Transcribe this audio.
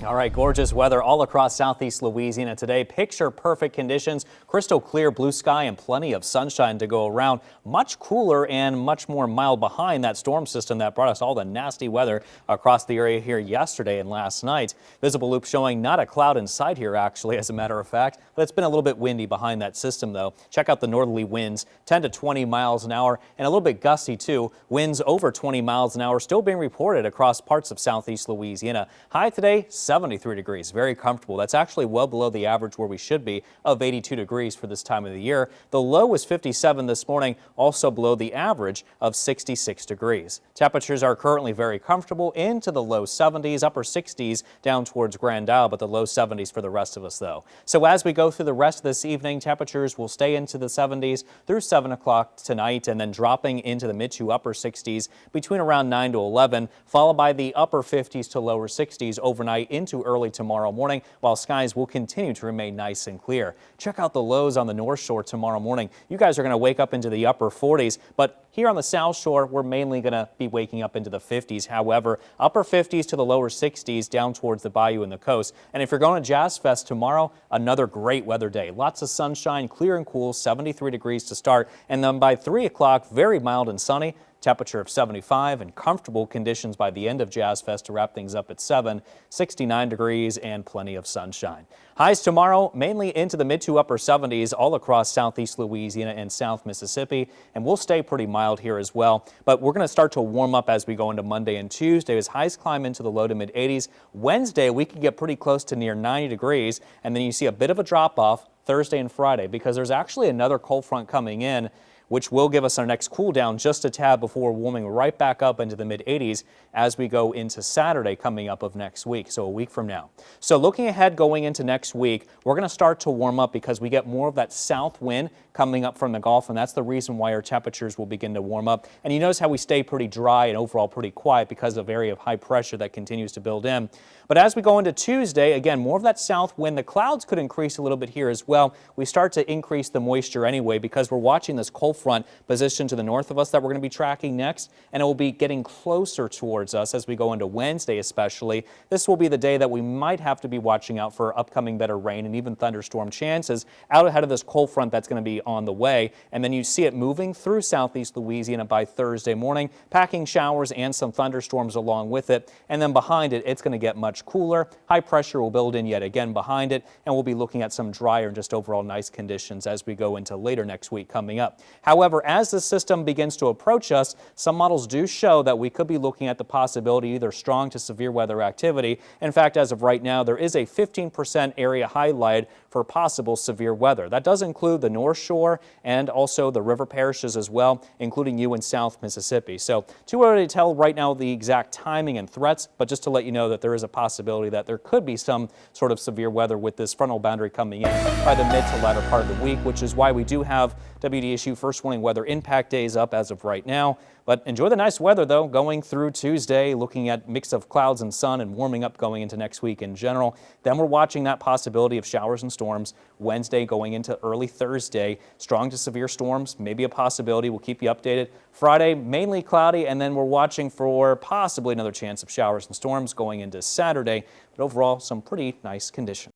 All right, gorgeous weather all across southeast Louisiana today. Picture perfect conditions, crystal clear blue sky and plenty of sunshine to go around. Much cooler and much more mild behind that storm system that brought us all the nasty weather across the area here yesterday and last night. Visible loop showing not a cloud in sight here actually, as a matter of fact, but it's been a little bit windy behind that system though. Check out the northerly winds, 10 to 20 miles an hour and a little bit gusty too. Winds over 20 miles an hour still being reported across parts of southeast Louisiana. High today, 73 degrees, very comfortable. That's actually well below the average where we should be of 82 degrees for this time of the year. The low was 57 this morning, also below the average of 66 degrees. Temperatures are currently very comfortable into the low 70s, upper 60s down towards Grand Isle, but the low 70s for the rest of us though. So as we go through the rest of this evening, temperatures will stay into the 70s through 7 o'clock tonight and then dropping into the mid to upper 60s between around 9 to 11, followed by the upper 50s to lower 60s overnight into early tomorrow morning, while skies will continue to remain nice and clear. Check out the lows on the North Shore tomorrow morning. You guys are going to wake up into the upper 40s, but here on the South Shore, we're mainly going to be waking up into the 50s. However, upper 50s to the lower 60s down towards the bayou and the coast. And if you're going to Jazz Fest tomorrow, another great weather day. Lots of sunshine, clear and cool, 73 degrees to start. And then by 3 o'clock, very mild and sunny. Temperature of 75 and comfortable conditions by the end of Jazz Fest to wrap things up at 7, 69 degrees and plenty of sunshine. Highs tomorrow mainly into the mid to upper 70s all across southeast Louisiana and South Mississippi, and we'll stay pretty mild here as well. But we're going to start to warm up as we go into Monday and Tuesday as highs climb into the low to mid 80s. Wednesday we can get pretty close to near 90 degrees, and then you see a bit of a drop off Thursday and Friday because there's actually another cold front coming in, which will give us our next cool down just a tad before warming right back up into the mid 80s as we go into Saturday coming up of next week, so a week from now. So looking ahead going into next week, we're going to start to warm up because we get more of that south wind coming up from the Gulf, and that's the reason why our temperatures will begin to warm up. And you notice how we stay pretty dry and overall pretty quiet because of area of high pressure that continues to build in. But as we go into Tuesday, again, more of that south wind. The clouds could increase a little bit here as well. We start to increase the moisture anyway because we're watching this cold front position to the north of us that we're going to be tracking next, and it will be getting closer towards us as we go into Wednesday especially. This will be the day that we might have to be watching out for upcoming better rain and even thunderstorm chances out ahead of this cold front that's going to be on the way. And then you see it moving through southeast Louisiana by Thursday morning, packing showers and some thunderstorms along with it. And then behind it, it's going to get much cooler. High pressure will build in yet again behind it, and we'll be looking at some drier and just overall nice conditions as we go into later next week coming up. However, as the system begins to approach us, some models do show that we could be looking at the possibility either strong to severe weather activity. In fact, as of right now, there is a 15% area highlight for possible severe weather. That does include the North Shore and also the river parishes as well, including you in South Mississippi. So too early to tell right now the exact timing and threats, but just to let you know that there is a possibility that there could be some sort of severe weather with this frontal boundary coming in by the mid to latter part of the week, which is why we do have WDSU first warning weather impact days up as of right now. But enjoy the nice weather though going through Tuesday, looking at mix of clouds and sun and warming up going into next week in general. Then we're watching that possibility of showers and storms Wednesday going into early Thursday. Strong to severe storms, maybe a possibility. We'll keep you updated. Friday, mainly cloudy, and then we're watching for possibly another chance of showers and storms going into Saturday. But overall, some pretty nice conditions.